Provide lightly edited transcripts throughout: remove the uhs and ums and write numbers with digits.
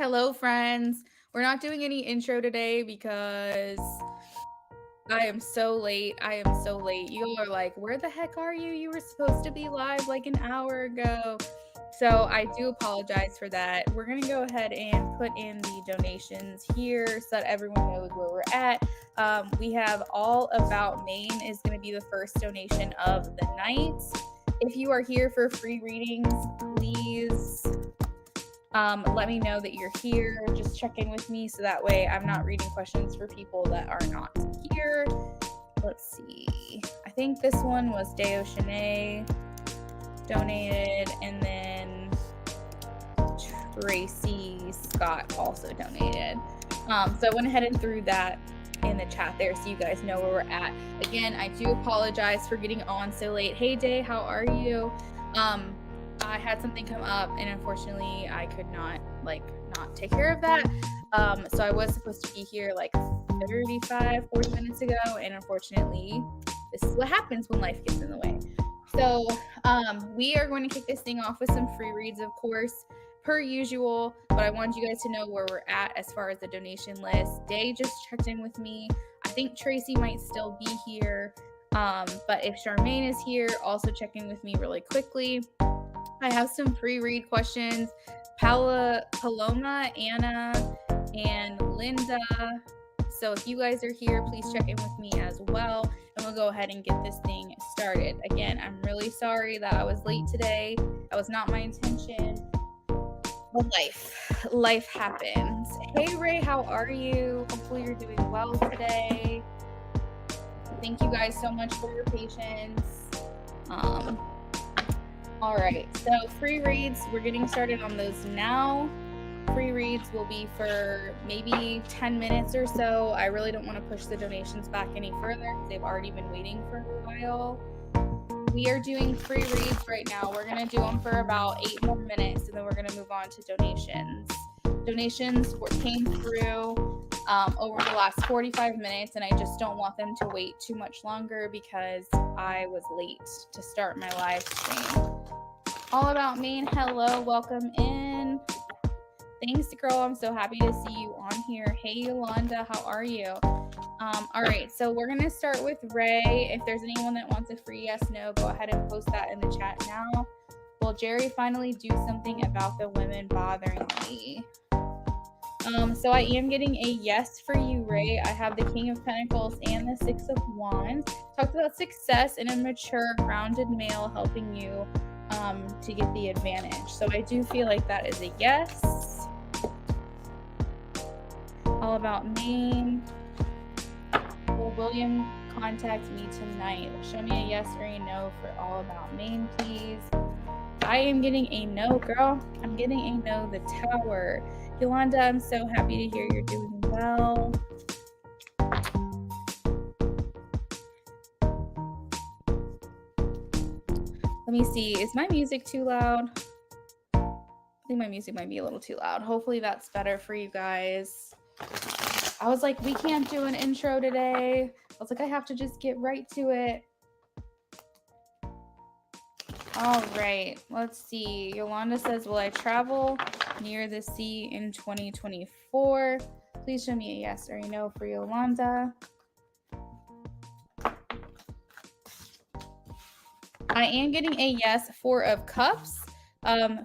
Hello, friends. We're not doing any intro today because I am so late. I am so late. You all are like, where the heck are you? You were supposed to be live like an hour ago. So I do apologize for that. We're going to go ahead and put in the donations here so that everyone knows where we're at. We have All About Maine is going to be the first donation of the night. If you are here for free readings, please let me know that you're here. Just check in with me so that way I'm not reading questions for people that are not here. Let's see. I think this one was Deo Shanae donated, and then Tracy Scott also donated. So I went ahead and threw that in the chat there so you guys know where we're at. Again, I do apologize for getting on so late. Hey Day, how are you? I had something come up and unfortunately I could not take care of that. So I was supposed to be here like 40 minutes ago, and unfortunately this is what happens when life gets in the way. So we are going to kick this thing off with some free reads, of course, per usual, but I wanted you guys to know where we're at as far as the donation list. Day just checked in with me. I think Tracy might still be here, but if Charmaine is here, also check in with me really quickly. I have some pre-read questions. Paloma, Anna, and Linda. So if you guys are here, please check in with me as well, and we'll go ahead and get this thing started. Again, I'm really sorry that I was late today. That was not my intention. But life happens. Hey Ray, how are you? Hopefully you're doing well today. Thank you guys so much for your patience. All right, so free reads, we're getting started on those now. Free reads will be for maybe 10 minutes or so. I really don't want to push the donations back any further because they've already been waiting for a while. We are doing free reads right now. We're going to do them for about 8 more minutes, and then we're going to move on to donations. Donations came through over the last 45 minutes, and I just don't want them to wait too much longer because I was late to start my live stream. All About Maine, hello, welcome in. Thanks, girl. I'm so happy to see you on here. Hey, Yolanda, how are you? All right, so we're going to start with Ray. If there's anyone that wants a free yes, no, go ahead and post that in the chat now. Will Jerry finally do something about the women bothering me? So I am getting a yes for you, Ray. I have the King of Pentacles and the Six of Wands. Talked about success in a mature, grounded male helping you to get the advantage. So I do feel like that is a yes. All About Maine. Will William contact me tonight? Show me a yes or a no for All About Maine, please. I am getting a no, girl. I'm getting a no, the Tower. Yolanda, I'm so happy to hear you're doing well. Let me see. Is my music too loud? I think my music might be a little too loud. Hopefully that's better for you guys. I was like, we can't do an intro today. I was like, I have to just get right to it. All right, let's see. Yolanda says, will I travel near the sea in 2024? Please show me a yes or a no for Yolanda. I am getting a yes, Four of Cups.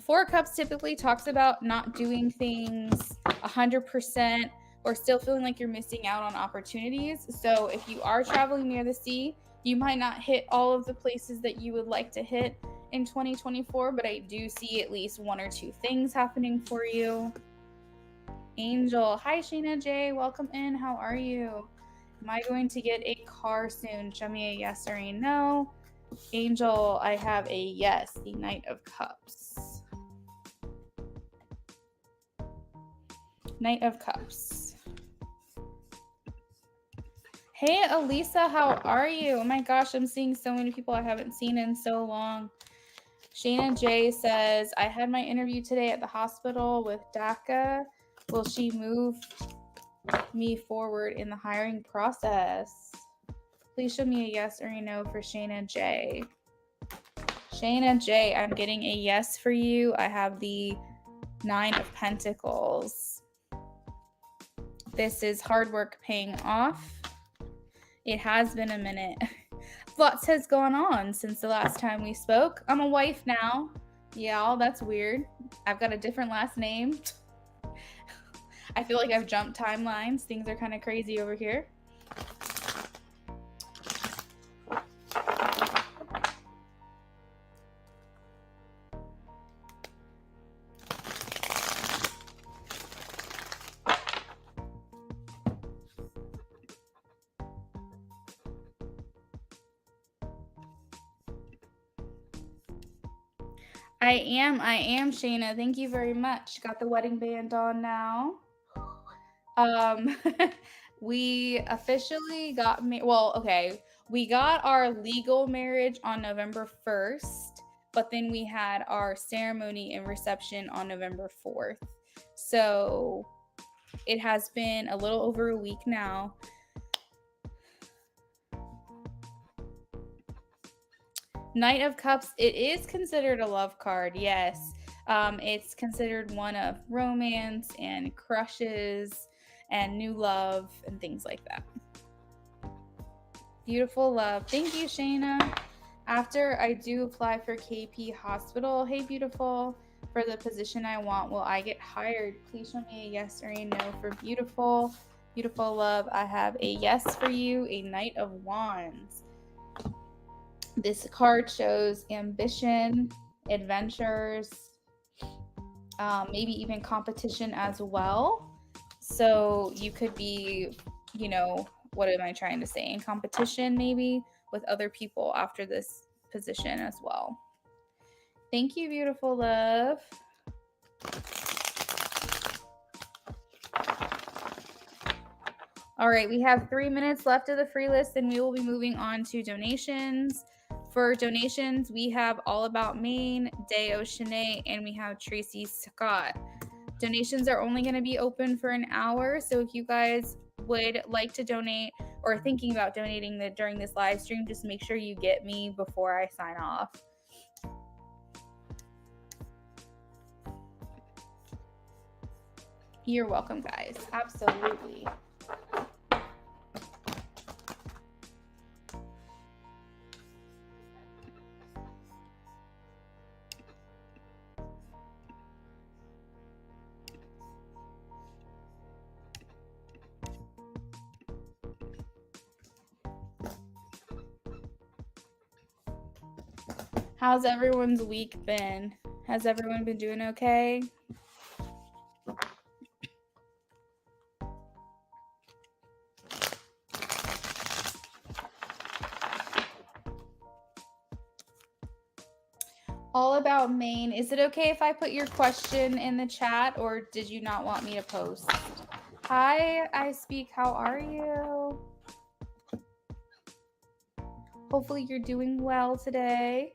Four of Cups typically talks about not doing things 100% or still feeling like you're missing out on opportunities. So if you are traveling near the sea, you might not hit all of the places that you would like to hit in 2024, but I do see at least one or two things happening for you. Angel, hi Shayna J, welcome in. How are you? Am I going to get a car soon? Show me a yes or a no. Angel, I have a yes, the Knight of Cups. Knight of Cups. Hey, Elisa, how are you? Oh my gosh, I'm seeing so many people I haven't seen in so long. Shayna J says, I had my interview today at the hospital with DACA. Will she move me forward in the hiring process? Please show me a yes or a no for Shayna J. Shayna J, I'm getting a yes for you. I have the Nine of Pentacles. This is hard work paying off. It has been a minute. Lots has gone on since the last time we spoke. I'm a wife now. Yeah, that's weird. I've got a different last name. I feel like I've jumped timelines. Things are kind of crazy over here. I am Shayna. Thank you very much. Got the wedding band on now. We officially got we got our legal marriage on November 1st, but then we had our ceremony and reception on November 4th. So it has been a little over a week now. Knight of Cups, it is considered a love card, yes. It's considered one of romance and crushes and new love and things like that. Beautiful love. Thank you, Shayna. After I do apply for KP Hospital, hey, beautiful, for the position I want, will I get hired? Please show me a yes or a no for beautiful. Beautiful love. I have a yes for you, a Knight of Wands. This card shows ambition, adventures, maybe even competition as well. So you could be, what am I trying to say? In competition maybe with other people after this position as well. Thank you, beautiful love. All right, we have 3 minutes left of the free list and we will be moving on to donations. For donations, we have All About Maine, Deo Shanae, and we have Tracy Scott. Donations are only going to be open for an hour, so if you guys would like to donate or are thinking about donating during this live stream, just make sure you get me before I sign off. You're welcome, guys. Absolutely. How's everyone's week been? Has everyone been doing okay? All About Maine. Is it okay if I put your question in the chat, or did you not want me to post? Hi, I Speak. How are you? Hopefully you're doing well today.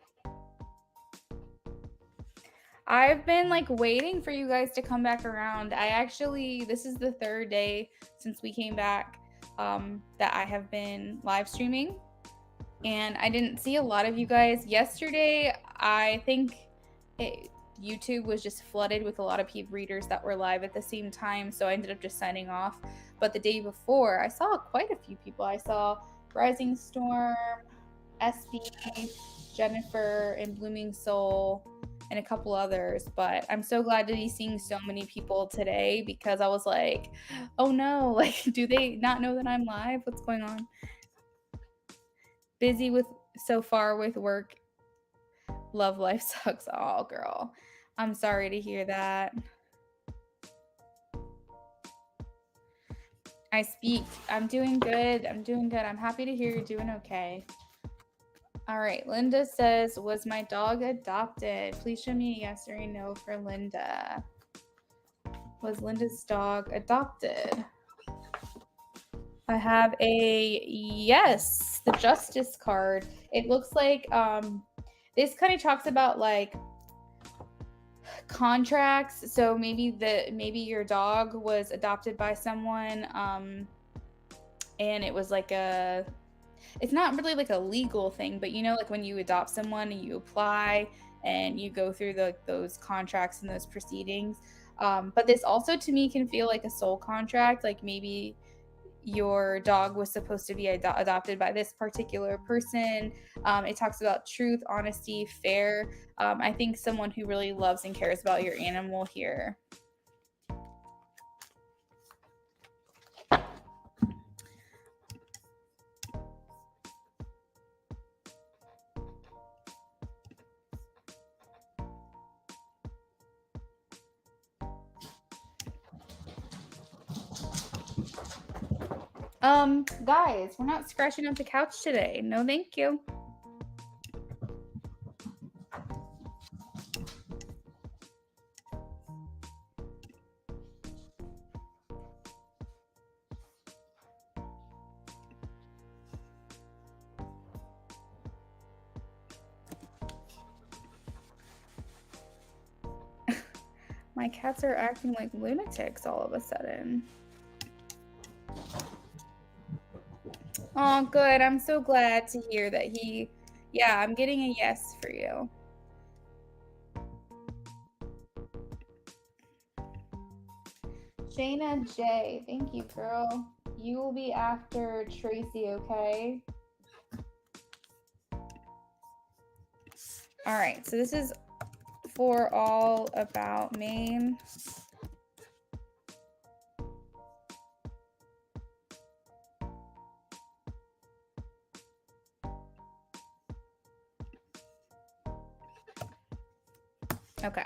I've been waiting for you guys to come back around. This is the third day since we came back that I have been live streaming, and I didn't see a lot of you guys. Yesterday, I think YouTube was just flooded with a lot of readers that were live at the same time, so I ended up just signing off. But the day before, I saw quite a few people. I saw Rising Storm, SB, Jennifer, and Blooming Soul, and a couple others. But I'm so glad to be seeing so many people today, because I was like, oh no, do they not know that I'm live? What's going on? Busy so far with work. Love life sucks. Oh, girl. I'm sorry to hear that. I Speak. I'm doing good. I'm happy to hear you're doing okay. All right. Linda says, was my dog adopted? Please show me a yes or a no for Linda. Was Linda's dog adopted? I have a yes, the Justice card. It looks like this kind of talks about contracts. So maybe your dog was adopted by someone, and it was it's not really a legal thing, but when you adopt someone and you apply and you go through those contracts and those proceedings. But this also to me can feel like a soul contract, like maybe your dog was supposed to be adopted by this particular person. It talks about truth, honesty, fair. I think someone who really loves and cares about your animal here. Guys, we're not scratching up the couch today. No, thank you. My cats are acting like lunatics all of a sudden. Oh, good. I'm so glad to hear that yeah, I'm getting a yes for you. Shayna J, thank you, girl. You will be after Tracy, okay? All right, so this is for All About Maine. Okay.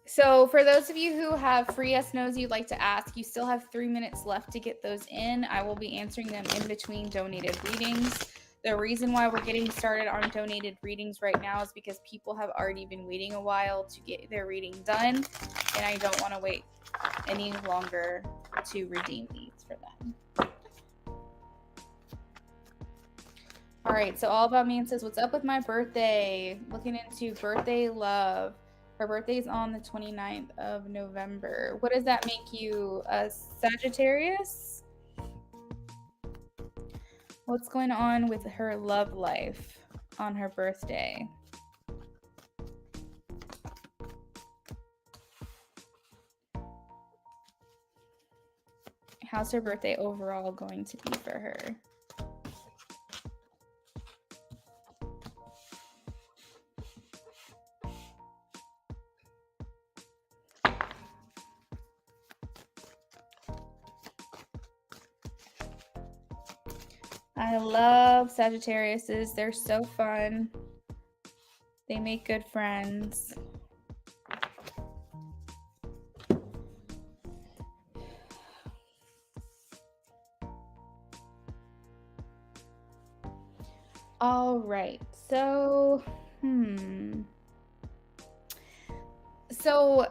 So for those of you who have free yes nos you'd like to ask, you still have 3 minutes left to get those in. I will be answering them in between donated readings. The reason why we're getting started on donated readings right now is because people have already been waiting a while to get their reading done, and I don't want to wait any longer to redeem these for them. All right, so All About Me says, what's up with my birthday? Looking into birthday love. Her birthday's on the 29th of November. What does that make you, a Sagittarius? What's going on with her love life on her birthday? How's her birthday overall going to be for her? I love Sagittariuses. They're so fun. They make good friends. All right. So, So,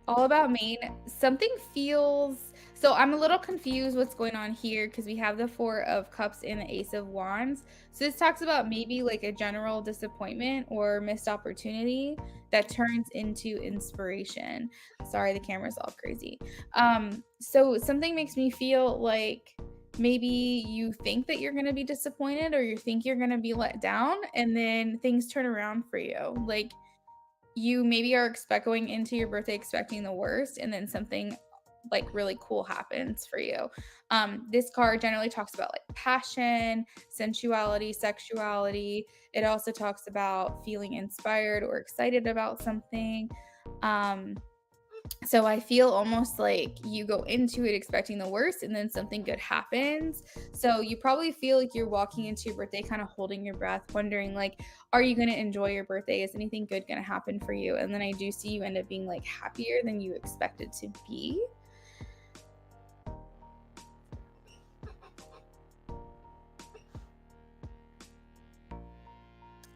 All About Maine, something feels... So I'm a little confused what's going on here because we have the Four of Cups and the Ace of Wands. So this talks about maybe like a general disappointment or missed opportunity that turns into inspiration. Sorry, the camera's all crazy. So something makes me feel like maybe you think that you're going to be disappointed or you think you're going to be let down, and then things turn around for you. Like you maybe are going into your birthday expecting the worst, and then something like really cool happens for you. This card generally talks about like passion, sensuality, sexuality. It also talks about feeling inspired or excited about something. So I feel almost like you go into it expecting the worst and then something good happens. So you probably feel like you're walking into your birthday kind of holding your breath, wondering like, are you going to enjoy your birthday? Is anything good going to happen for you? And then I do see you end up being like happier than you expected to be.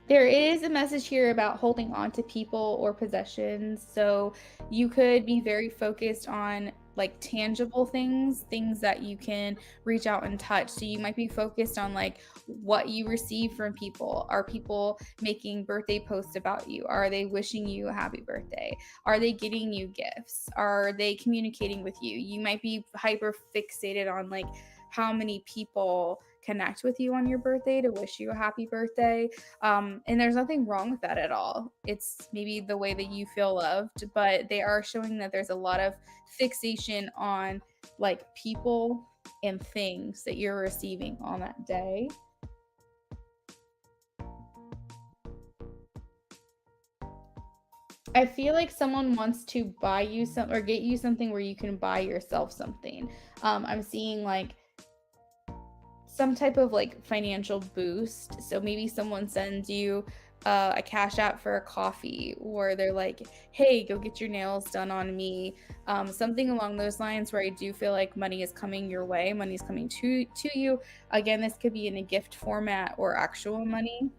There is a message here about holding on to people or possessions. So you could be very focused on like tangible things that you can reach out and touch. So you might be focused on like what you receive from people. Are people making birthday posts about you? Are they wishing you a happy birthday? Are they getting you gifts? Are they communicating with you? You might be hyper fixated on like how many people connect with you on your birthday, to wish you a happy birthday. And there's nothing wrong with that at all. It's maybe the way that you feel loved, but they are showing that there's a lot of fixation on like people and things that you're receiving on that day. I feel like someone wants to buy you some or get you something where you can buy yourself something. I'm seeing like some type of like financial boost. So maybe someone sends you a cash app for a coffee, or they're like, hey, go get your nails done on me. Something along those lines, where I do feel like money is coming your way, money is coming to you. Again, this could be in a gift format or actual money.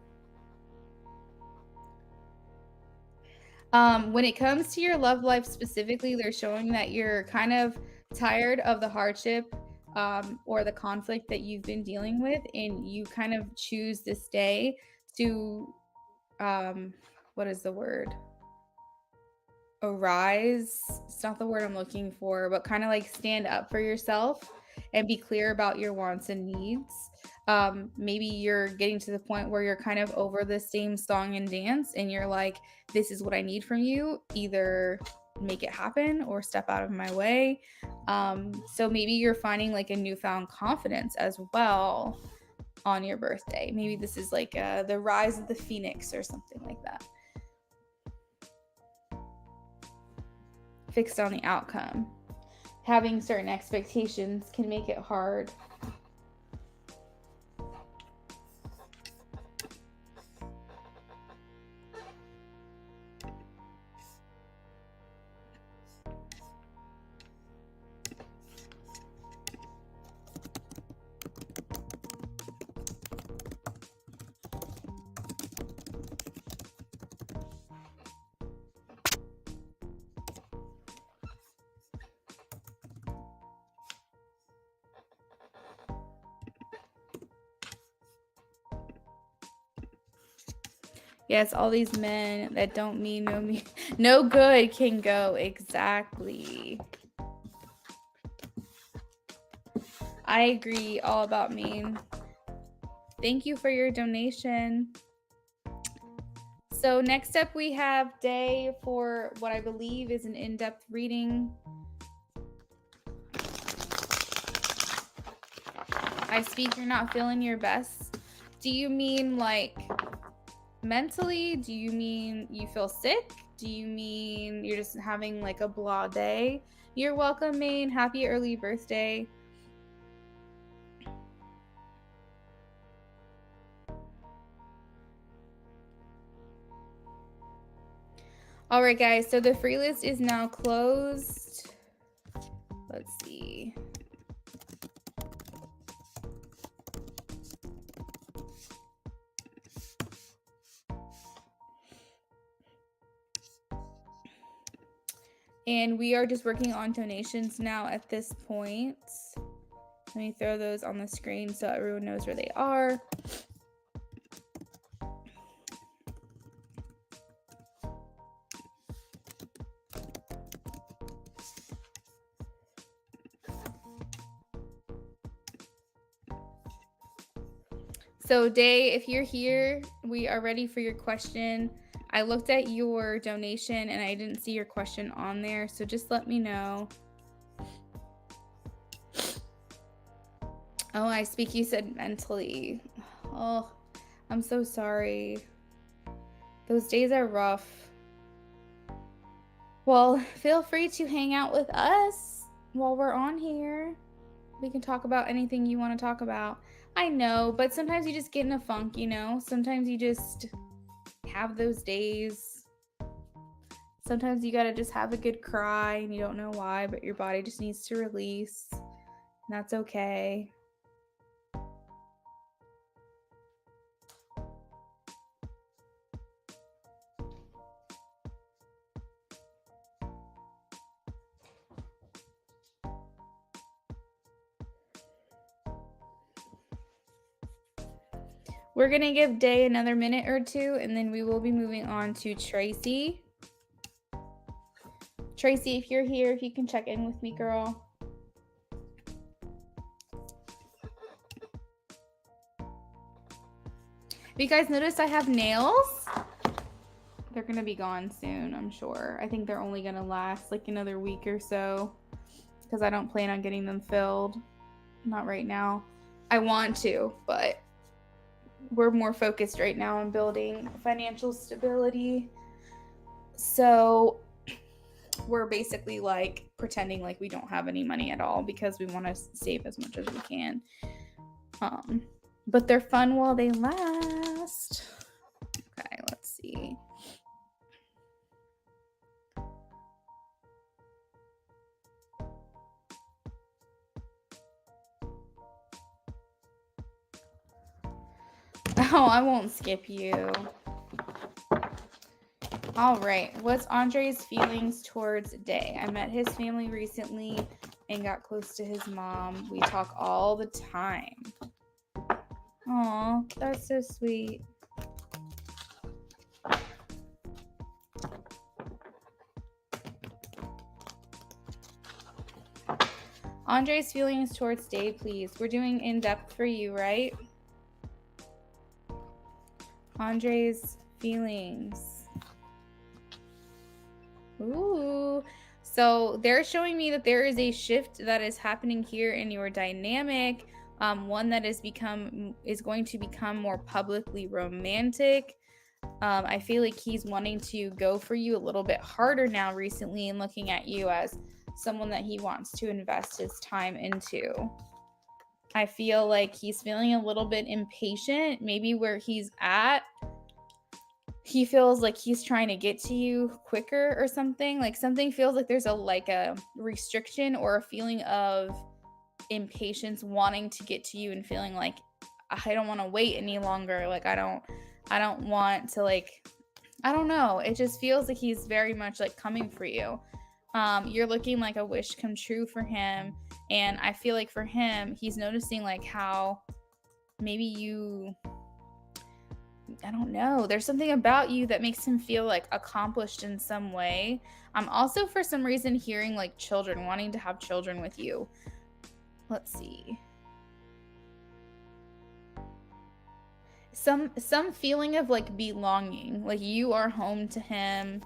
When it comes to your love life specifically, they're showing that you're kind of tired of the hardship or the conflict that you've been dealing with, and you kind of choose this day to, what is the word? Arise. It's not the word I'm looking for, but kind of like stand up for yourself and be clear about your wants and needs. Maybe you're getting to the point where you're kind of over the same song and dance, and you're like, this is what I need from you. Either make it happen or step out of my way. So maybe you're finding like a newfound confidence as well on your birthday. Maybe this is like the rise of the phoenix or something like that. Fixed on the outcome. Having certain expectations can make it hard. Yes, all these men that don't mean no good can go. Exactly. I agree all about mean. Thank you for your donation. So next up we have Day for what I believe is an in-depth reading. I speak, you're not feeling your best. Do you mean like mentally? Do you mean you feel sick? Do you mean you're just having like a blah day? You're welcome, Maine. Happy early birthday. All right, guys. So the free list is now closed. Let's see. And we are just working on donations now at this point. Let me throw those on the screen so everyone knows where they are. So Day, if you're here, we are ready for your question. I looked at your donation and I didn't see your question on there, so just let me know. Oh, I speak, you said mentally. Oh, I'm so sorry. Those days are rough. Well, feel free to hang out with us while we're on here. We can talk about anything you want to talk about. I know, but sometimes you just get in a funk, you know? Sometimes you just have those days. Sometimes you gotta just have a good cry and you don't know why, but your body just needs to release. And that's okay. We're going to give Day another minute or two, and then we will be moving on to Tracy. Tracy, if you're here, if you can check in with me, girl. You guys notice I have nails? They're gonna be gone soon, I'm sure. I think they're only gonna last like another week or so because I don't plan on getting them filled. Not right now. I want to, but we're more focused right now on building financial stability. So we're basically like pretending like we don't have any money at all because we want to save as much as we can. But they're fun while they last. Okay, let's see. Oh, I won't skip you. All right, what's Andre's feelings towards Day? I met his family recently and got close to his mom. We talk all the time. Aw, that's so sweet. Andre's feelings towards Day, please. We're doing in-depth for you, right? Andre's feelings. Ooh. So they're showing me that there is a shift that is happening here in your dynamic. One that is going to become more publicly romantic. I feel like he's wanting to go for you a little bit harder now recently and looking at you as someone that he wants to invest his time into. I feel like he's feeling a little bit impatient, maybe where he's at. He feels like he's trying to get to you quicker or something. Like something feels like there's a restriction or a feeling of impatience wanting to get to you and feeling like I don't want to wait any longer. Like I don't want to I don't know. It just feels like he's very much like coming for you. You're looking like a wish come true for him. And I feel like for him, he's noticing like how maybe I don't know. There's something about you that makes him feel like accomplished in some way. I'm also for some reason hearing like children, wanting to have children with you. Let's see. Some feeling of like belonging, like you are home to him.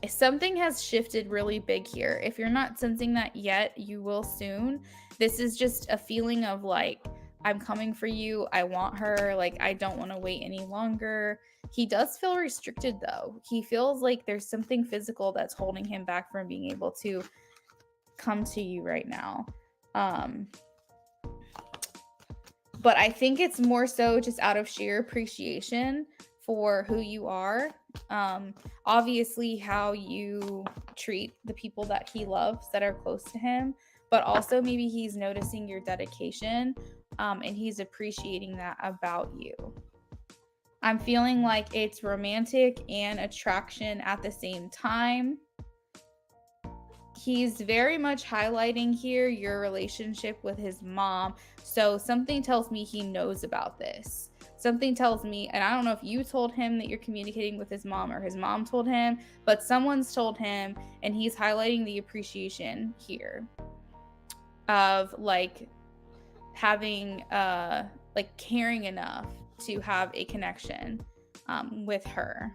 Something has shifted really big here. If you're not sensing that yet, you will soon. This is just a feeling of like, I'm coming for you. I want her. Like, I don't want to wait any longer. He does feel restricted though. He feels like there's something physical that's holding him back from being able to come to you right now. But I think it's more so just out of sheer appreciation for who you are. Obviously how you treat the people that he loves that are close to him, but also maybe he's noticing your dedication, and he's appreciating that about you. I'm feeling like it's romantic and attraction at the same time. He's very much highlighting here your relationship with his mom. So something tells me he knows about this. Something tells me, and I don't know if you told him that you're communicating with his mom or his mom told him, but someone's told him, and he's highlighting the appreciation here of like having like caring enough to have a connection with her.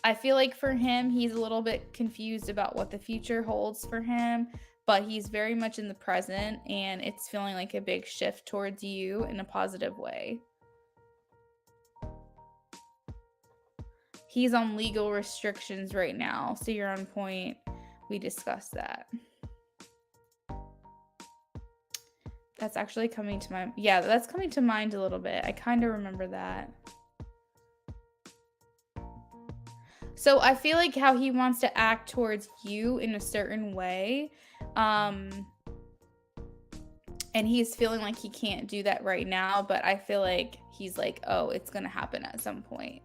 I feel like for him, he's a little bit confused about what the future holds for him, but he's very much in the present, and it's feeling like a big shift towards you in a positive way. He's on legal restrictions right now, so you're on point. We discussed that. That's actually coming to mind. Yeah, that's coming to mind a little bit. I kind of remember that. So I feel like how he wants to act towards you in a certain way. And he's feeling like he can't do that right now, but I feel like he's like, oh, it's going to happen at some point.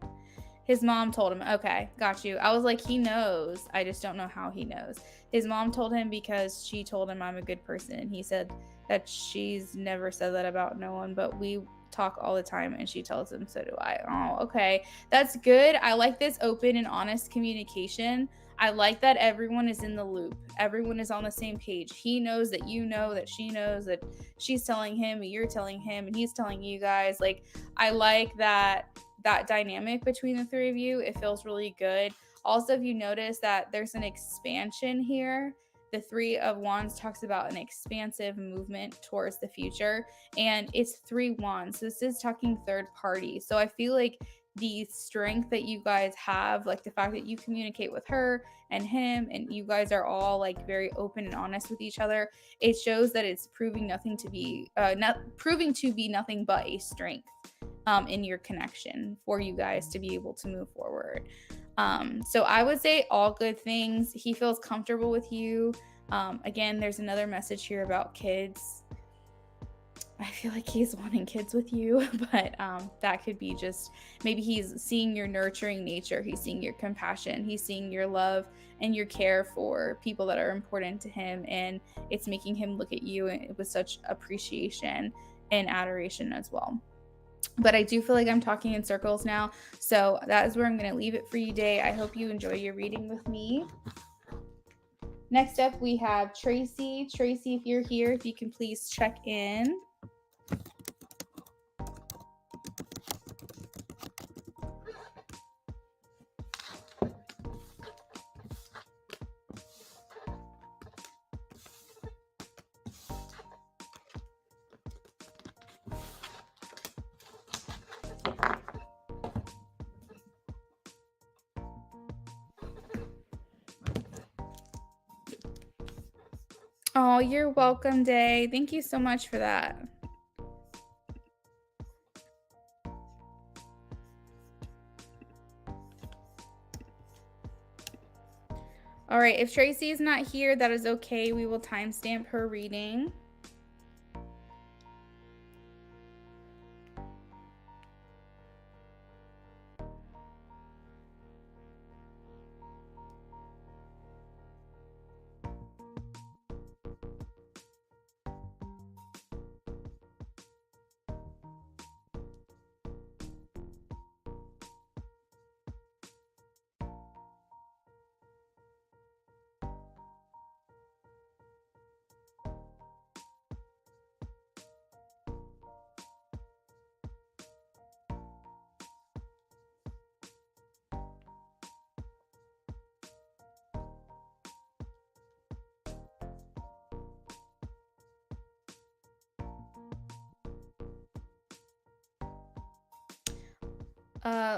His mom told him, okay, got you. I was like, he knows. I just don't know how he knows. His mom told him because she told him I'm a good person. And he said that she's never said that about no one, but we talk all the time and she tells him so do I. Oh, okay. That's good. I like this open and honest communication. I like that everyone is in the loop. Everyone is on the same page. He knows that you know that she knows that she's telling him, and you're telling him, and he's telling you guys. Like, I like that dynamic between the three of you. It feels really good. Also, if you notice that there's an expansion here, the Three of Wands talks about an expansive movement towards the future, and it's 3 wands. So this is talking third party. So I feel like the strength that you guys have, like the fact that you communicate with her and him, and you guys are all like very open and honest with each other, it shows that it's proving to be nothing but a strength in your connection for you guys to be able to move forward. So I would say all good things. He feels comfortable with you. Again, there's another message here about kids. I feel like he's wanting kids with you, but that could be just maybe he's seeing your nurturing nature. He's seeing your compassion. He's seeing your love and your care for people that are important to him. And it's making him look at you with such appreciation and adoration as well. But I do feel like I'm talking in circles now. So that is where I'm going to leave it for you today. I hope you enjoy your reading with me. Next up, we have Tracy. Tracy, if you're here, if you can please check in. Oh, you're welcome, Day. Thank you so much for that. All right, if Tracy is not here, that is okay. We will timestamp her reading.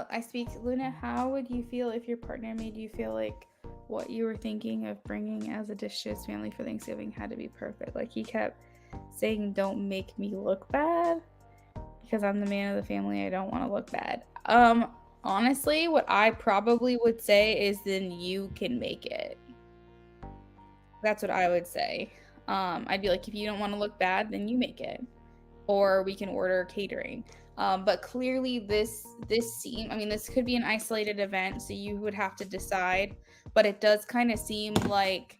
I speak. Luna, how would you feel if your partner made you feel like what you were thinking of bringing as a dish to his family for Thanksgiving had to be perfect? Like, he kept saying, don't make me look bad because I'm the man of the family. I don't want to look bad. Honestly, what I probably would say is then you can make it. That's what I would say. I'd be like, if you don't want to look bad, then you make it, or we can order catering. But clearly this could be an isolated event, so you would have to decide, but it does kind of seem like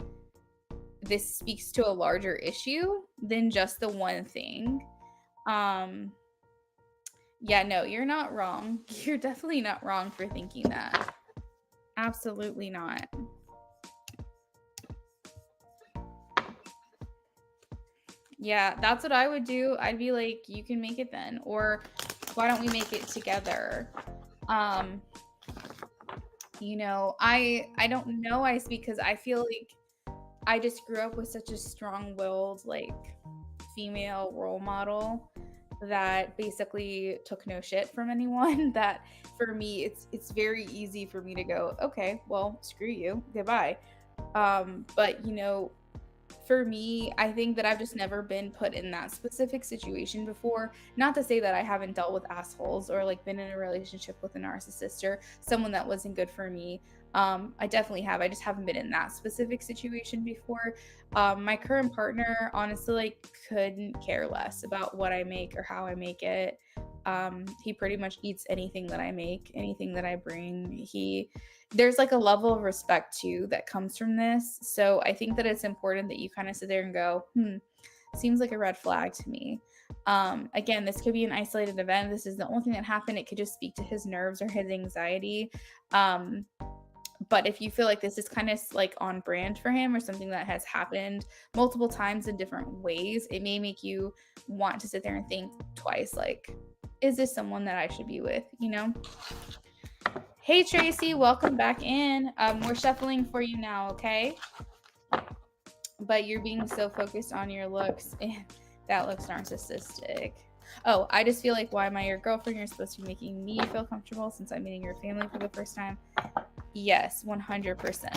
this speaks to a larger issue than just the one thing. Yeah, no, you're not wrong. You're definitely not wrong for thinking that. Absolutely not. Yeah, that's what I would do. I'd be like, you can make it then, or why don't we make it together? I don't know. I speak because I feel like I just grew up with such a strong-willed, like, female role model that basically took no shit from anyone. That for me, it's very easy for me to go, okay, well, screw you, goodbye. But for me, I think that I've just never been put in that specific situation before. Not to say that I haven't dealt with assholes or like been in a relationship with a narcissist or someone that wasn't good for me. I definitely have. I just haven't been in that specific situation before. My current partner, honestly, like, couldn't care less about what I make or how I make it. He pretty much eats anything that I make, anything that I bring. There's like a level of respect too that comes from this. So I think that it's important that you kind of sit there and go, seems like a red flag to me. Again, this could be an isolated event. This is the only thing that happened. It could just speak to his nerves or his anxiety. But if you feel like this is kind of like on brand for him or something that has happened multiple times in different ways, it may make you want to sit there and think twice, like, is this someone that I should be with, you know? Hey, Tracy, welcome back in. We're shuffling for you now, okay? But you're being so focused on your looks, and that looks narcissistic. Oh, I just feel like, why am I your girlfriend? You're supposed to be making me feel comfortable since I'm meeting your family for the first time. Yes, 100%.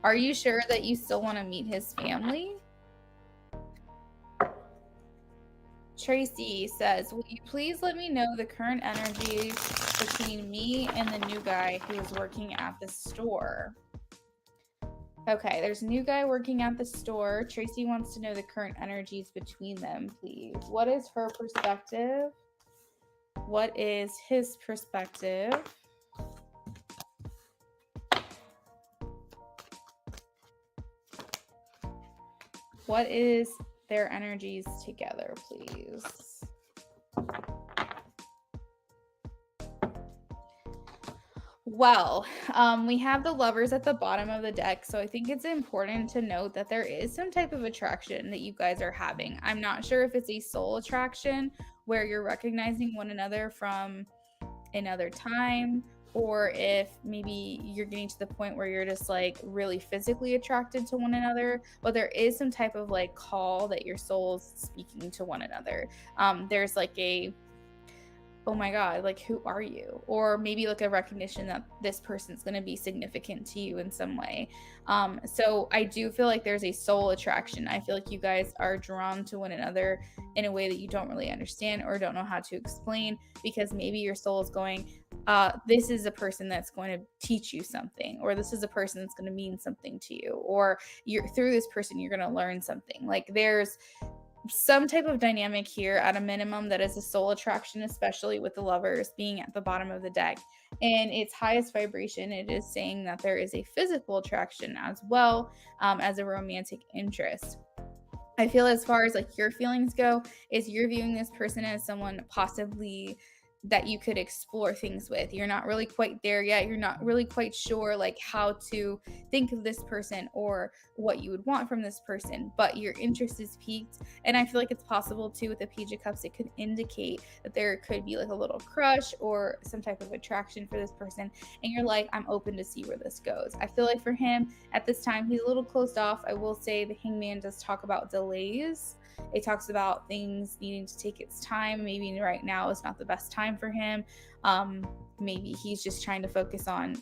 Are you sure that you still want to meet his family? Tracy says, will you please let me know the current energy between me and the new guy who is working at the store? Okay, there's a new guy working at the store. Tracy wants to know the current energies between them, please. What is her perspective? What is his perspective? What is their energies together, please? Well, we have the lovers at the bottom of the deck, so I think it's important to note that there is some type of attraction that you guys are having. I'm not sure if it's a soul attraction where you're recognizing one another from another time, or if maybe you're getting to the point where you're just like really physically attracted to one another, but there is some type of like call that your soul's speaking to one another. There's like a, oh my God, like, who are you? Or maybe like a recognition that this person's going to be significant to you in some way. So I do feel like there's a soul attraction. I feel like you guys are drawn to one another in a way that you don't really understand or don't know how to explain, because maybe your soul is going, this is a person that's going to teach you something, or this is a person that's going to mean something to you, or you're through this person, you're going to learn something. Like, there's some type of dynamic here at a minimum that is a soul attraction, especially with the lovers being at the bottom of the deck. And its highest vibration, it is saying that there is a physical attraction as well, as a romantic interest. I feel, as far as like your feelings go, is you're viewing this person as someone possibly that you could explore things with. You're not really quite there yet. You're not really quite sure like how to think of this person or what you would want from this person, but your interest is piqued. And I feel like it's possible too with the Page of Cups, it could indicate that there could be like a little crush or some type of attraction for this person. And you're like, I'm open to see where this goes. I feel like for him at this time, he's a little closed off. I will say the Hangman does talk about delays. It talks about things needing to take its time. Maybe right now is not the best time for him. Maybe he's just trying to focus on,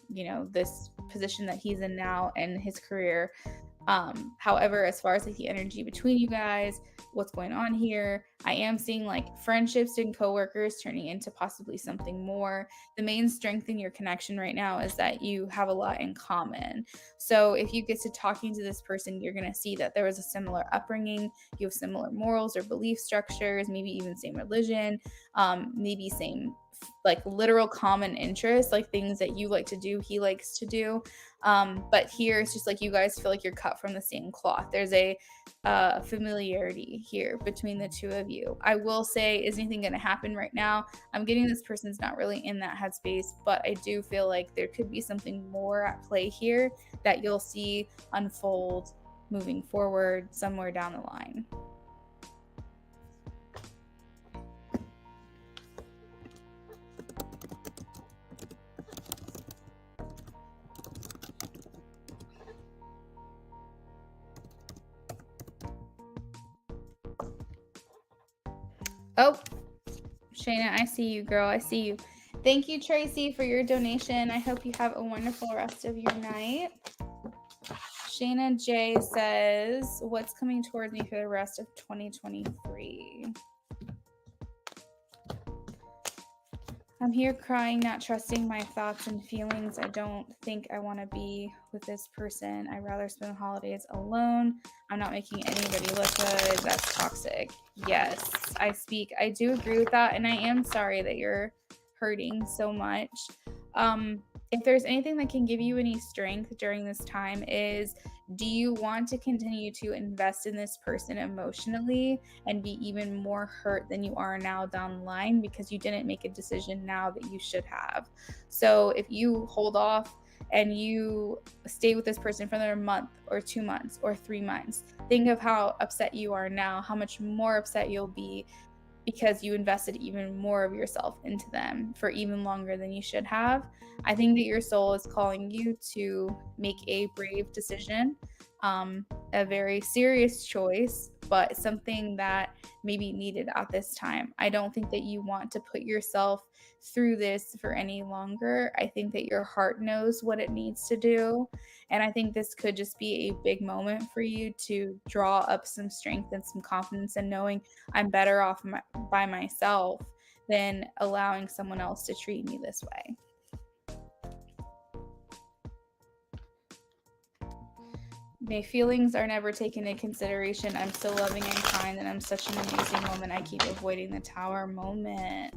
this position that he's in now and his career. However, as far as like the energy between you guys, what's going on here, I am seeing like friendships and coworkers turning into possibly something more. The main strength in your connection right now is that you have a lot in common. So if you get to talking to this person, you're going to see that there was a similar upbringing, you have similar morals or belief structures, maybe even same religion, maybe same like literal common interests, like things that you like to do, he likes to do. But here it's just like you guys feel like you're cut from the same cloth. There's a familiarity here between the two of you. I will say, is anything going to happen right now? I'm getting this person's not really in that headspace, but I do feel like there could be something more at play here that you'll see unfold moving forward somewhere down the line. Oh, Shayna, I see you, girl. I see you. Thank you, Tracy, for your donation. I hope you have a wonderful rest of your night. Shayna J says, what's coming towards me for the rest of 2023? I'm here crying, not trusting my thoughts and feelings. I don't think I want to be with this person. I'd rather spend holidays alone. I'm not making anybody look good. That's toxic. Yes, I do agree with that. And I am sorry that you're hurting so much. If there's anything that can give you any strength during this time is, do you want to continue to invest in this person emotionally and be even more hurt than you are now down the line because you didn't make a decision now that you should have? So if you hold off and you stay with this person for another month or 2 months or 3 months, think of how upset you are now, how much more upset you'll be because you invested even more of yourself into them for even longer than you should have. I think that your soul is calling you to make a brave decision, a very serious choice, but something that may be needed at this time. I don't think that you want to put yourself through this for any longer. I think that your heart knows what it needs to do. And I think this could just be a big moment for you to draw up some strength and some confidence and knowing I'm better off by myself than allowing someone else to treat me this way. My feelings are never taken into consideration. I'm so loving and kind, and I'm such an amazing woman. I keep avoiding the tower moment.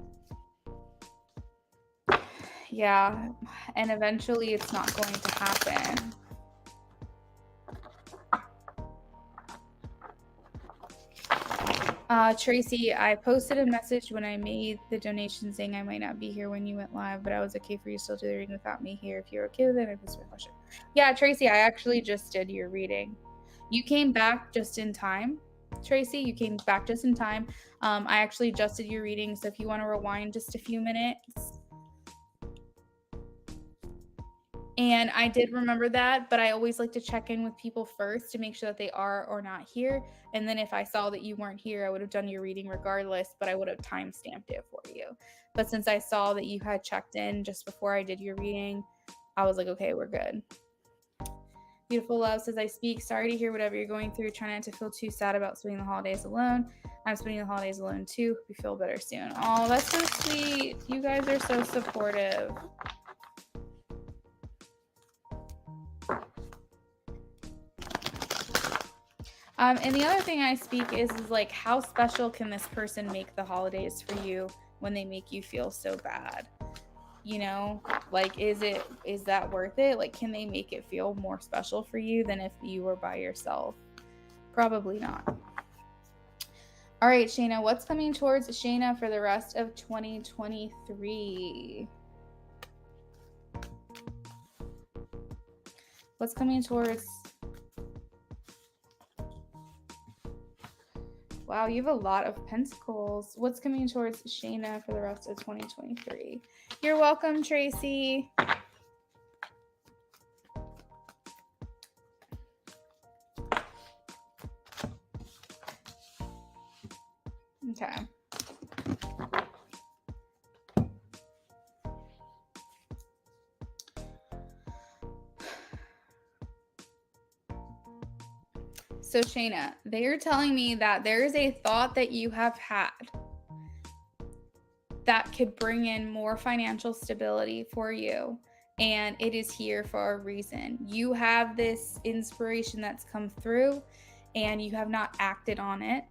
Yeah, and eventually it's not going to happen. Tracy, I posted a message when I made the donation saying I might not be here when you went live, but I was okay for you still to do the reading without me here. If you're okay with it, I posted my question. Yeah, Tracy, I actually just did your reading. You came back just in time. Tracy, you came back just in time. I actually just did your reading, so if you want to rewind just a few minutes. And I did remember that, but I always like to check in with people first to make sure that they are or not here. And then if I saw that you weren't here, I would have done your reading regardless, but I would have time stamped it for you. But since I saw that you had checked in just before I did your reading, I was like, okay, we're good. Beautiful Love says, I speak. Sorry to hear whatever you're going through. Try not to feel too sad about spending the holidays alone. I'm spending the holidays alone too. We feel better soon. Oh, that's so sweet. You guys are so supportive. And the other thing I speak is like, how special can this person make the holidays for you when they make you feel so bad? You know, like, is that worth it? Like, can they make it feel more special for you than if you were by yourself? Probably not. All right, Shayna, what's coming towards Shayna for the rest of 2023? What's coming towards... Wow, you have a lot of pentacles. What's coming towards Shayna for the rest of 2023? You're welcome, Tracy. Okay. So Shayna, they are telling me that there is a thought that you have had that could bring in more financial stability for you. And it is here for a reason. You have this inspiration that's come through and you have not acted on it.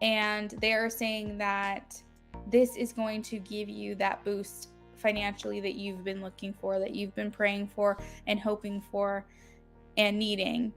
And they are saying that this is going to give you that boost financially that you've been looking for, that you've been praying for and hoping for and needing.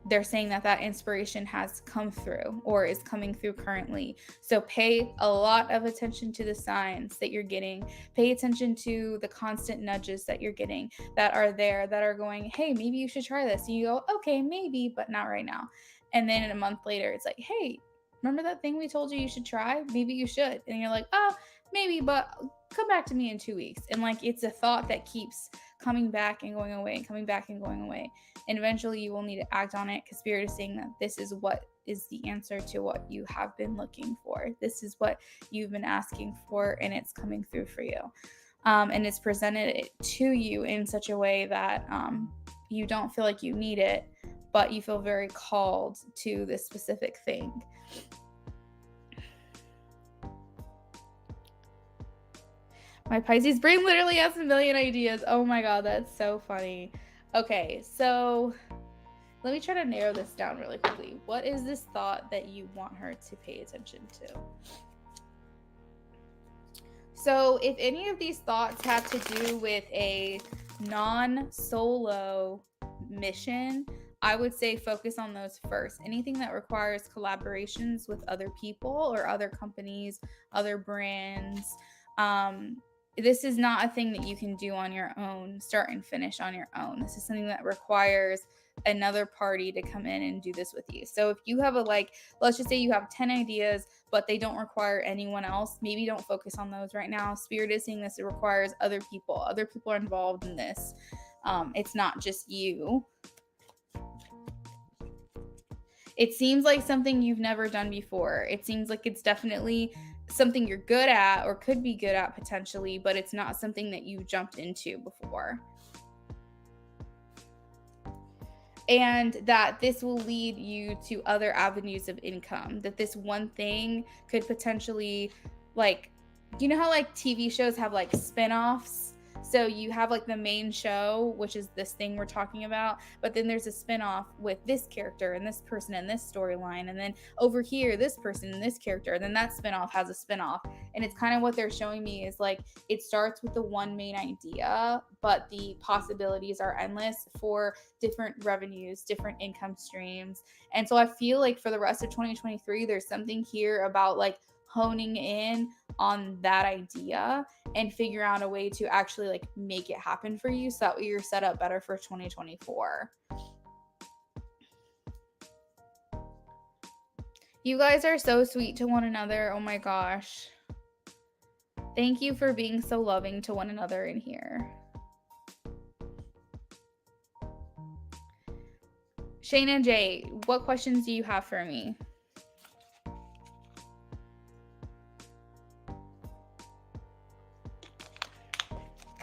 They're saying that that inspiration has come through or is coming through currently. So pay a lot of attention to the signs that you're getting. Pay attention to the constant nudges that you're getting that are there, that are going, hey, maybe you should try this. And you go, okay, maybe, but not right now. And then a month later, it's like, hey, remember that thing we told you should try? Maybe you should. And you're like, oh, maybe, but come back to me in 2 weeks. And like, it's a thought that keeps coming back and going away and coming back and going away. And eventually you will need to act on it, because Spirit is saying that this is what is the answer to what you have been looking for. This is what you've been asking for, and it's coming through for you. And it's presented it to you in such a way that you don't feel like you need it, but you feel very called to this specific thing. My Pisces brain literally has a million ideas. Oh my God, that's so funny. Okay, so let me try to narrow this down really quickly. What is this thought that you want her to pay attention to? So if any of these thoughts have to do with a non-solo mission, I would say focus on those first. Anything that requires collaborations with other people or other companies, other brands, this is not a thing that you can do on your own, start and finish on your own. This is something that requires another party to come in and do this with you. So if you have let's just say you have 10 ideas, but they don't require anyone else, maybe don't focus on those right now. Spirit is saying this, it requires other people. Other people are involved in this. It's not just you. It seems like something you've never done before. It seems like it's definitely something you're good at or could be good at potentially, but it's not something that you've jumped into before. And that this will lead you to other avenues of income, that this one thing could potentially, like, you know how like TV shows have like spin-offs? So you have like the main show, which is this thing we're talking about, but then there's a spin-off with this character and this person and this storyline, and then over here this person and this character, and then that spin-off has a spin-off. And it's kind of what they're showing me is like it starts with the one main idea, but the possibilities are endless for different revenues, different income streams. And so I feel like for the rest of 2023, there's something here about like honing in on that idea and figure out a way to actually like make it happen for you, so that way you're set up better for 2024. You guys are so sweet to one another. Oh my gosh. Thank you for being so loving to one another in here. Shayna J, what questions do you have for me?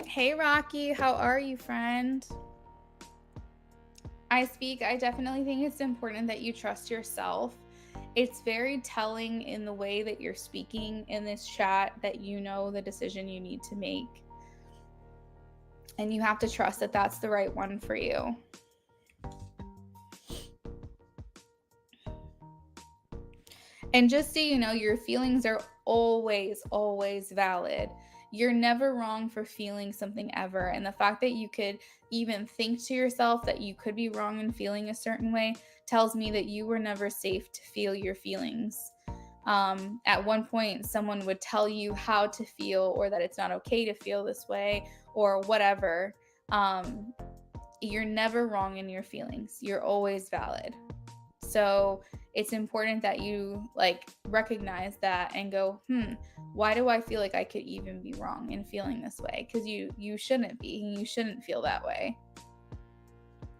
Hey Rocky, how are you, friend? I definitely think it's important that you trust yourself. It's very telling in the way that you're speaking in this chat that you know the decision you need to make. And you have to trust that that's the right one for you. And just so you know, your feelings are always, always valid. You're never wrong for feeling something ever. And the fact that you could even think to yourself that you could be wrong in feeling a certain way tells me that you were never safe to feel your feelings. At one point, someone would tell you how to feel, or that it's not okay to feel this way, or whatever. You're never wrong in your feelings. You're always valid. So it's important that you like recognize that and go, why do I feel like I could even be wrong in feeling this way? Because you shouldn't be. You shouldn't feel that way.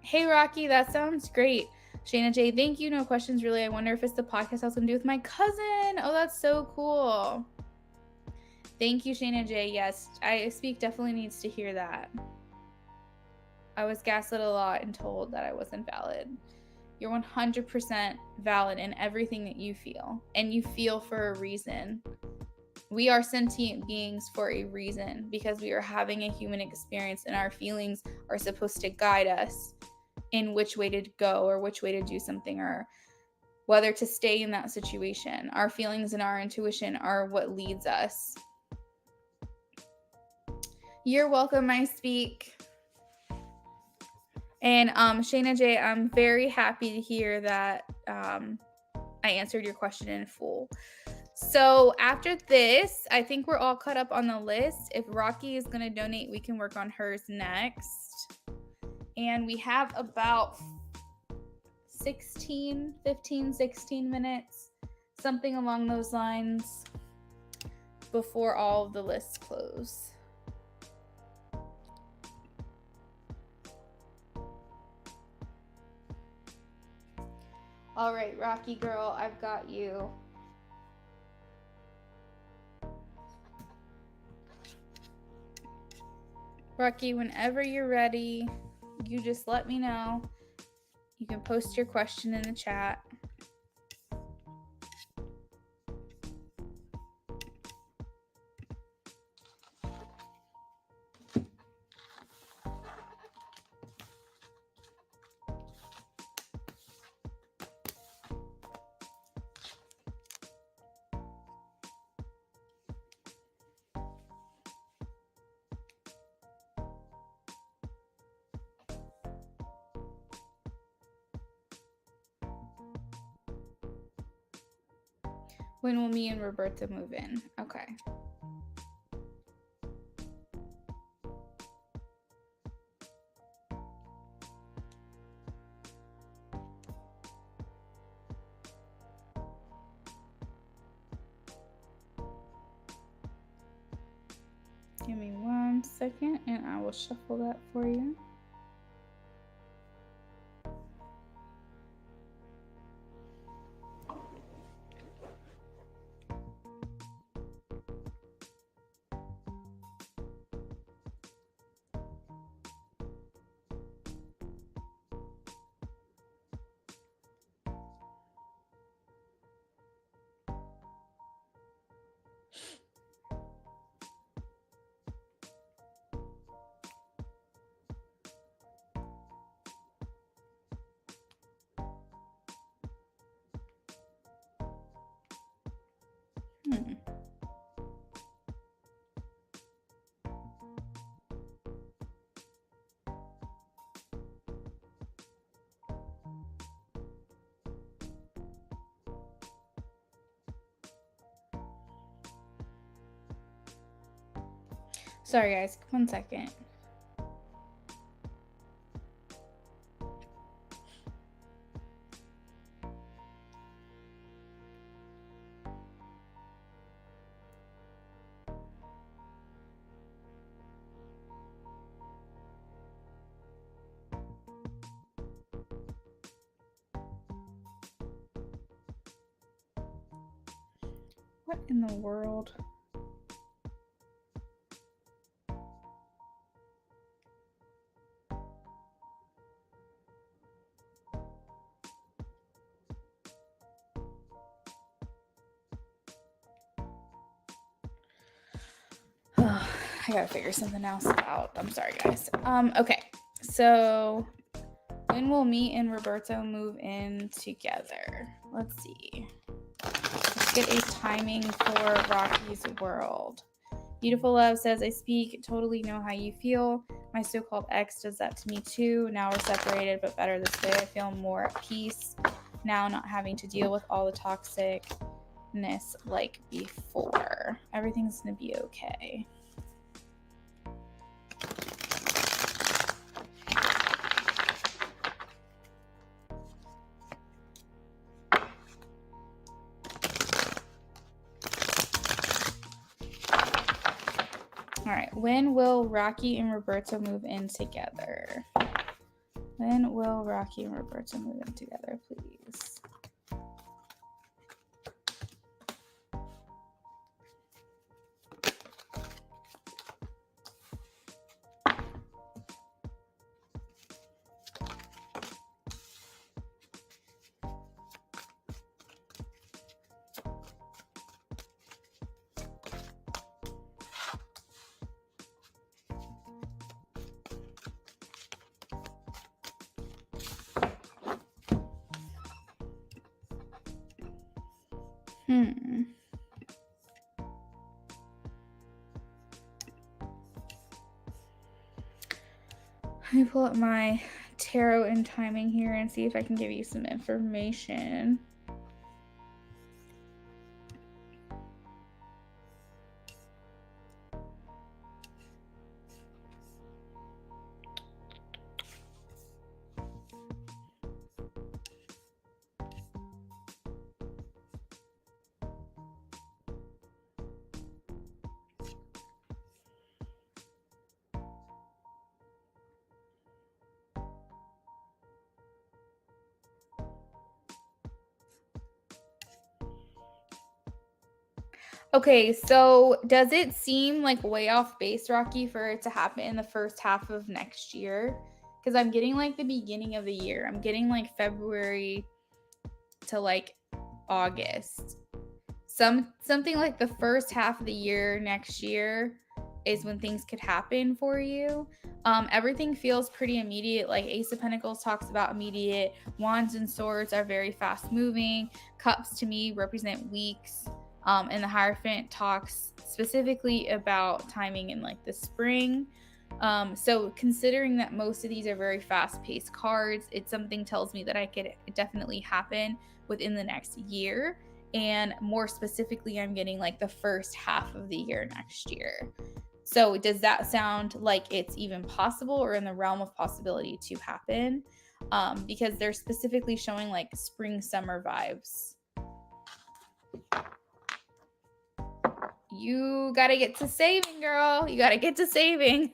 Hey Rocky, that sounds great. Shayna J, thank you. No questions really. I wonder if it's the podcast I was gonna do with my cousin. Oh, that's so cool. Thank you, Shayna J. Yes, I Speak definitely needs to hear that. I was gaslit a lot and told that I wasn't valid. You're 100% valid in everything that you feel, and you feel for a reason. We are sentient beings for a reason, because we are having a human experience, and our feelings are supposed to guide us in which way to go or which way to do something, or whether to stay in that situation. Our feelings and our intuition are what leads us. You're welcome, I Speak. And Shayna J, I'm very happy to hear that I answered your question in full. So after this, I think we're all caught up on the list. If Rocky is going to donate, we can work on hers next. And we have about 15, 16 minutes, something along those lines, before all of the lists close. All right, Rocky girl, I've got you. Rocky, whenever you're ready, you just let me know. You can post your question in the chat. When will me and Roberta move in? Okay. Give me 1 second and I will shuffle that for you. Sorry guys, 1 second. What in the world? Oh, I gotta figure something else out. I'm sorry, guys. Okay. So when will me and Roberto move in together? Let's see. Let's get a timing for Rocky's World. Beautiful Love says, I speak, totally know how you feel. My so-called ex does that to me too. Now we're separated, but better this way. I feel more at peace now, not having to deal with all the toxicness like before. Everything's gonna be okay. All right, when will Rocky and Roberto move in together? When will Rocky and Roberto move in together, please? Let me pull up my tarot and timing here and see if I can give you some information. Okay, so does it seem like way off base, Rocky, for it to happen in the first half of next year? Because I'm getting like the beginning of the year. I'm getting like February to like August. Something like the first half of the year next year is when things could happen for you. Everything feels pretty immediate. Like Ace of Pentacles talks about immediate. Wands and Swords are very fast moving. Cups to me represent weeks. And the Hierophant talks specifically about timing in like the spring. So considering that most of these are very fast-paced cards, it's something tells me that I could definitely happen within the next year. And more specifically, I'm getting like the first half of the year next year. So does that sound like it's even possible or in the realm of possibility to happen? Because they're specifically showing like spring, summer vibes. You gotta get to saving, girl. You gotta get to saving.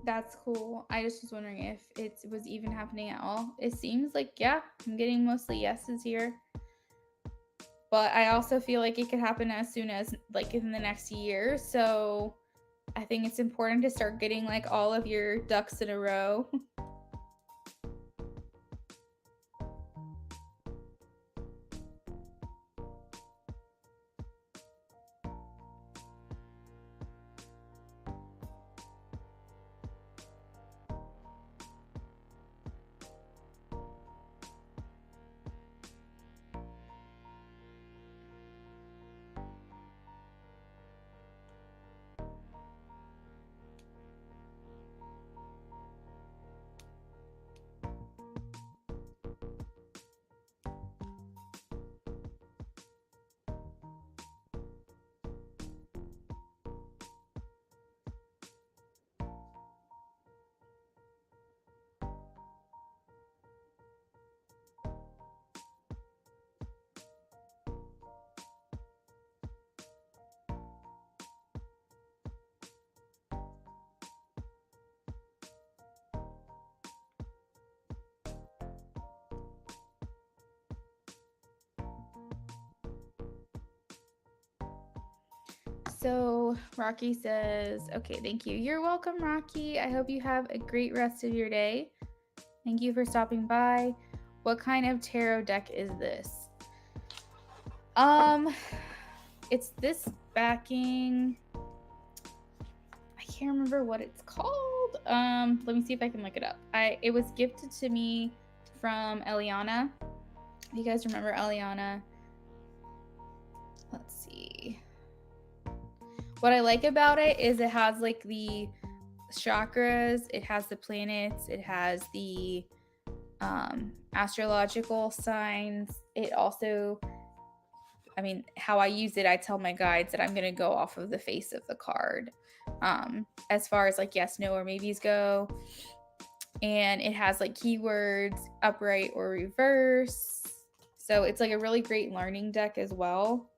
That's cool. I just was wondering if it was even happening at all. It seems like, yeah, I'm getting mostly yeses here. But I also feel like it could happen as soon as like in the next year. So I think it's important to start getting like all of your ducks in a row. So Rocky says, okay, thank you. You're welcome, Rocky. I hope you have a great rest of your day. Thank you for stopping by. What kind of tarot deck is this? It's this backing. I can't remember what it's called. Let me see if I can look it up. It was gifted to me from Eliana. If you guys remember Eliana. Let's see. What I like about it is it has like the chakras, it has the planets, it has the astrological signs. It also, I mean, how I use it, I tell my guides that I'm going to go off of the face of the card as far as like yes, no, or maybes go. And it has like keywords, upright or reverse. So it's like a really great learning deck as well.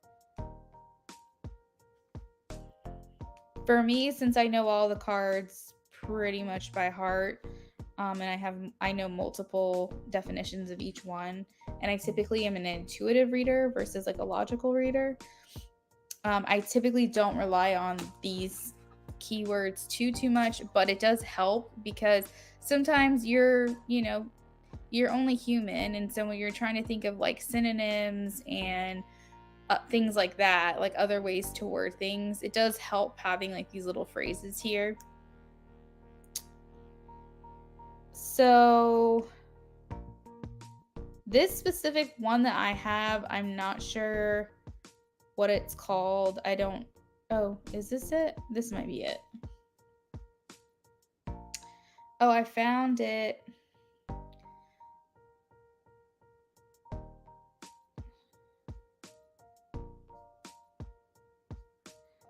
For me, since I know all the cards pretty much by heart, and I know multiple definitions of each one, and I typically am an intuitive reader versus like a logical reader. I typically don't rely on these keywords too much, but it does help because sometimes you're only human, and so when you're trying to think of like synonyms and things like that, like other ways to word things, it does help having like these little phrases here. So this specific one that I have, I'm not sure what it's called. Oh, is this it? This might be it. Oh, I found it.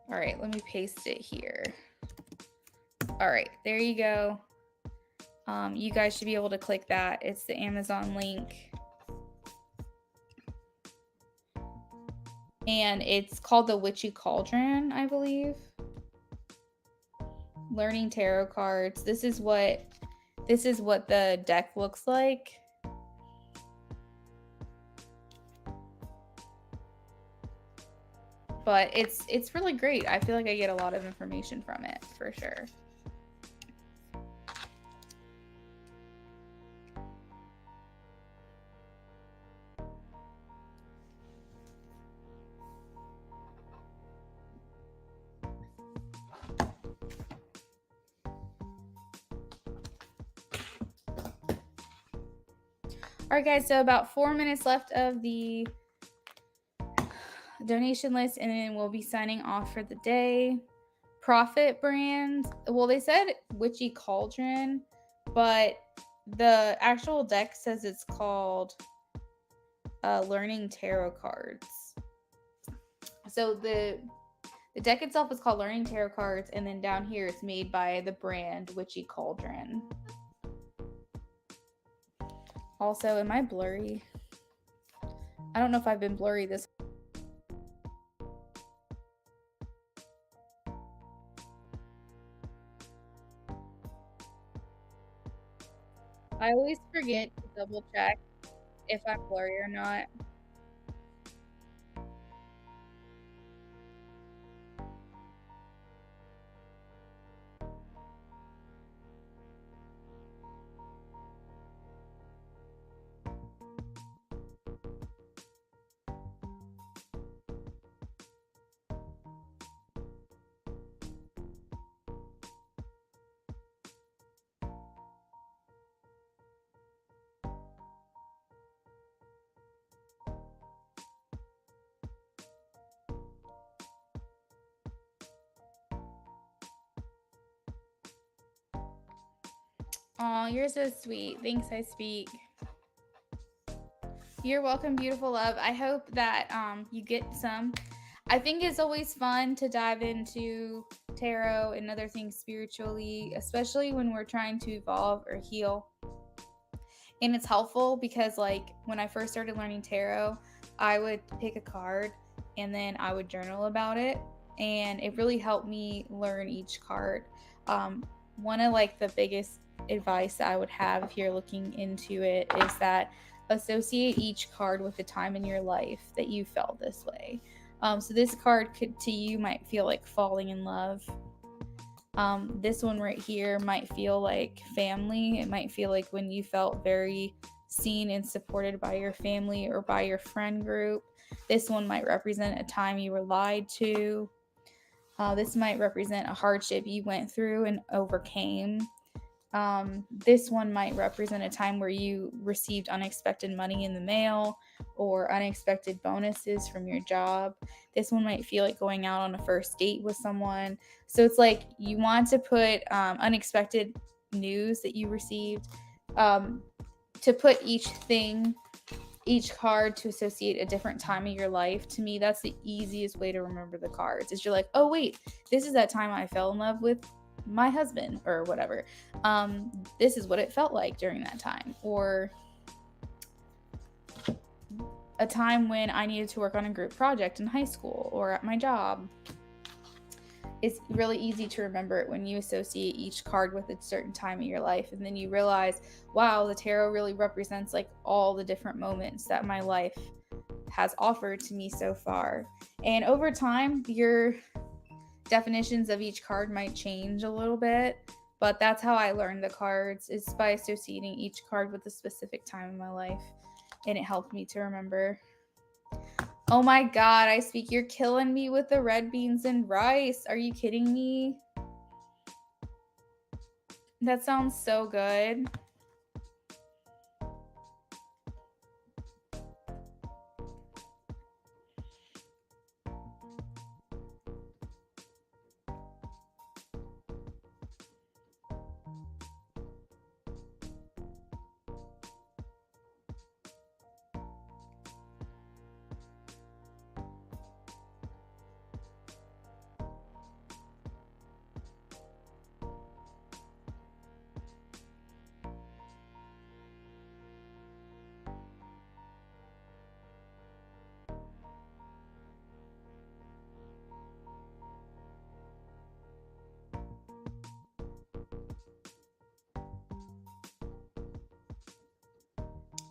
All right, let me paste it here. All right, there you go. You guys should be able to click that. It's the Amazon link. And it's called the Witchy Cauldron, I believe. Learning tarot cards. This is what This is what the deck looks like. But it's really great. I feel like I get a lot of information from it, for sure. All right, guys, so about 4 minutes left of the donation list, and then we'll be signing off for the day. Profit brand, well, they said Witchy Cauldron, but the actual deck says it's called Learning Tarot Cards. So the deck itself is called Learning Tarot Cards, and then down here it's made by the brand Witchy Cauldron. Also, am I blurry? I don't know if I've been blurry this. I always forget to double check if I'm blurry or not. Aw, you're so sweet. Thanks, I speak. You're welcome, beautiful love. I hope that you get some. I think it's always fun to dive into tarot and other things spiritually, especially when we're trying to evolve or heal. And it's helpful because, like, when I first started learning tarot, I would pick a card and then I would journal about it. And it really helped me learn each card. One of, like, the biggest advice that I would have if you're looking into it is that associate each card with a time in your life that you felt this way. So this card could, to you, might feel like falling in love. This one right here might feel like family. It might feel like when you felt very seen and supported by your family or by your friend group. This one might represent a time you were lied to. This might represent a hardship you went through and overcame. This one might represent a time where you received unexpected money in the mail or unexpected bonuses from your job. This one might feel like going out on a first date with someone. So it's like you want to put unexpected news that you received, to put each card to associate a different time of your life. To me, that's the easiest way to remember the cards. Is you're like, oh wait, this is that time I fell in love with my husband or whatever. This is what it felt like during that time. Or a time when I needed to work on a group project in high school or at my job. It's really easy to remember it when you associate each card with a certain time of your life, and then you realize, wow, the tarot really represents like all the different moments that my life has offered to me so far. And over time, your definitions of each card might change a little bit, but that's how I learned the cards, is by associating each card with a specific time in my life, and it helped me to remember. Oh my god, I speak, you're killing me with the red beans and rice. Are you kidding me? That sounds so good.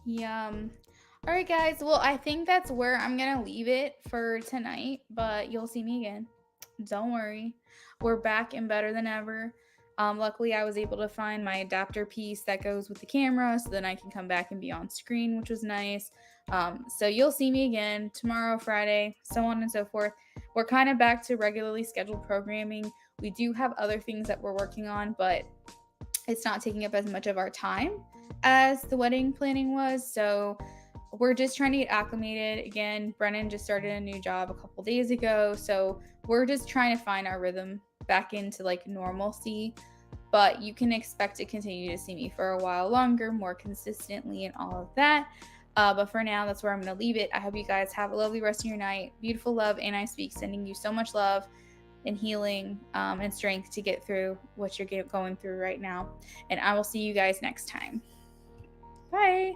Yum. All right, guys. Well, I think that's where I'm going to leave it for tonight, but you'll see me again. Don't worry. We're back and better than ever. Luckily, I was able to find my adapter piece that goes with the camera so then I can come back and be on screen, which was nice. So you'll see me again tomorrow, Friday, so on and so forth. We're kind of back to regularly scheduled programming. We do have other things that we're working on, but it's not taking up as much of our time as the wedding planning was. So we're just trying to get acclimated. Again, Brennan just started a new job a couple days ago. So we're just trying to find our rhythm back into like normalcy. But you can expect to continue to see me for a while longer, more consistently, and all of that. But for now, that's where I'm going to leave it. I hope you guys have a lovely rest of your night. Beautiful love, and I speak, sending you so much love and healing and strength to get through what you're going through right now. And I will see you guys next time. Bye.